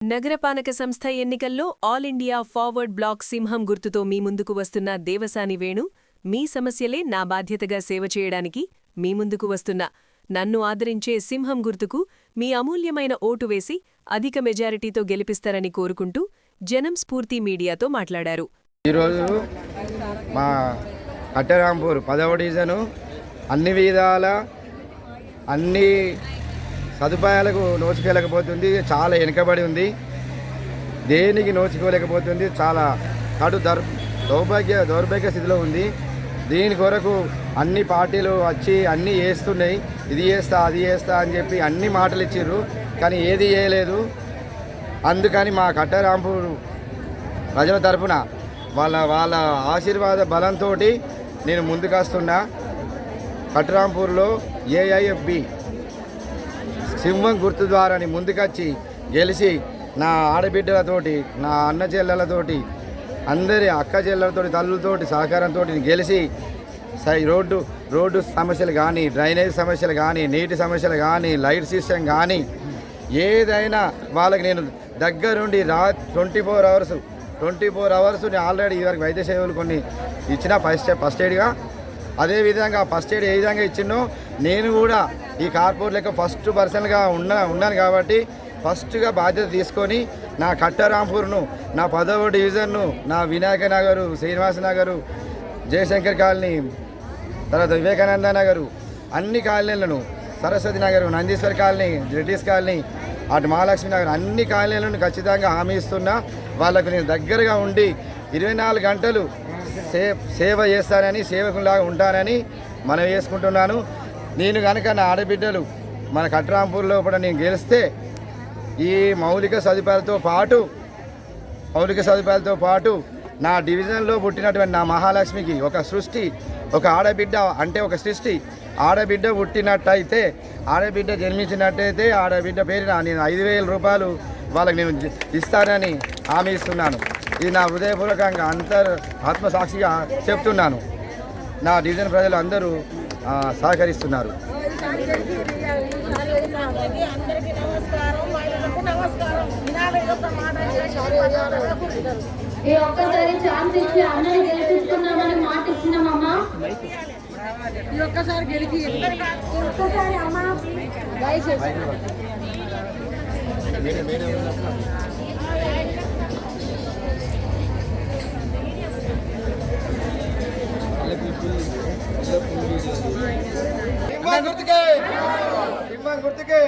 నగరపాలక సంస్థ ఎన్నికల్లో ఆల్ ఇండియా ఫార్వర్డ్ బ్లాక్ సింహం గుర్తుతో మీ ముందుకు వస్తున్న దేవసాని వేణు, మీ సమస్యలే నా బాధ్యతగా సేవ చేయడానికి మీ ముందుకు వస్తున్నా. నన్ను ఆదరించే సింహం గుర్తుకు మీ అమూల్యమైన ఓటు వేసి అధిక మెజారిటీతో గెలిపిస్తారని కోరుకుంటూ జనం స్ఫూర్తి మీడియాతో మాట్లాడారు. ఈరోజు మా కట్టెరాంపూర్ 10వ డివిజను అన్ని విధాల అన్ని సదుపాయాలకు నోచుకోలేకపోతుంది. చాలా వెనుకబడి ఉంది. దేనికి నోచుకోలేకపోతుంది. చాలా కడు దౌర్భాగ్య స్థితిలో ఉంది. దీని కొరకు అన్ని పార్టీలు వచ్చి అన్నీ చేస్తున్నాయి. ఇది చేస్తా అది చేస్తా అని చెప్పి అన్ని మాటలు ఇచ్చిర్రు, కానీ ఏది చేయలేదు. అందుకని మా కట్టెరాంపూర్ ప్రజల తరఫున వాళ్ళ ఆశీర్వాద బలంతో నేను ముందుకు వస్తున్నా. కట్టెరాంపూర్లో ఏఐఎఫ్బి సింహం గుర్తు ద్వారా ముందుకొచ్చి గెలిచి నా ఆడబిడ్డలతోటి, నా అన్న చెల్లెలతోటి, అందరి అక్క చెల్లెలతోటి, తల్లులతోటి సహకారంతో గెలిచి రోడ్డు సమస్యలు కానీ, డ్రైనేజ్ సమస్యలు కానీ, నీటి సమస్యలు కానీ, లైట్ సిస్టమ్ కానీ ఏదైనా వాళ్ళకి నేను దగ్గరుండి 24 అవర్స్ ఆల్రెడీ ఇవరకు వైద్య సేవలు కొన్ని ఇచ్చిన ఫస్ట్ ఎయిడ్గా. అదేవిధంగా ఫస్ట్ ఎయిడ్ ఏ విధంగా ఇచ్చినో నేను కూడా ఈ కార్పొరేట్ లెక్క ఫస్ట్ పర్సన్గా ఉన్నాను కాబట్టి ఫస్ట్గా బాధ్యత తీసుకొని నా కట్టెరాంపూర్ను, నా 10వ డివిజన్ను, నా వినాయక నగరు, శ్రీనివాస నగరు, జయశంకర్ కాలనీ, తర్వాత వివేకానంద నగరు, అన్ని కాలనీలను, సరస్వతి నగరు, నందీశ్వర్ కాలనీ, రెడ్డిస్ కాలనీ, అటు మహాలక్ష్మి నగర్, అన్ని కాలనీలను ఖచ్చితంగా హామీ ఇస్తున్నా. వాళ్ళకు నేను దగ్గరగా ఉండి 24 గంటలు సేవ చేస్తానని, సేవకులాగా ఉంటానని మనం చేసుకుంటున్నాను. నేను కనుక నా ఆడబిడ్డలు మన కట్టెరాంపూర్లో కూడా నేను గెలిస్తే ఈ మౌలిక సదుపాయాలతో పాటు నా డివిజన్లో పుట్టినటువంటి నా మహాలక్ష్మికి ఒక ఆడబిడ్డ అంటే ఒక సృష్టి ఆడబిడ్డ పుట్టినట్టయితే, ఆడబిడ్డ జన్మించినట్టయితే ఆడబిడ్డ పేరున నేను 5,000 రూపాయలు వాళ్ళకి నేను ఇస్తానని హామీ ఇస్తున్నాను. ఇది నా హృదయపూర్వకంగా ఆత్మసాక్షిగా చెప్తున్నాను. నా డివిజన్ ప్రజలు అందరూ సహకరిస్తున్నారు. ఒక్కసారి ఛాన్స్ ఇచ్చి అన్నని గెలిపిస్తున్నామని మాట ఇచ్చినామమ్మా. ఒక్కసారి గెలిచి ఒక్కసారి అమ్మా దయచేసి సింహం గుర్తుకే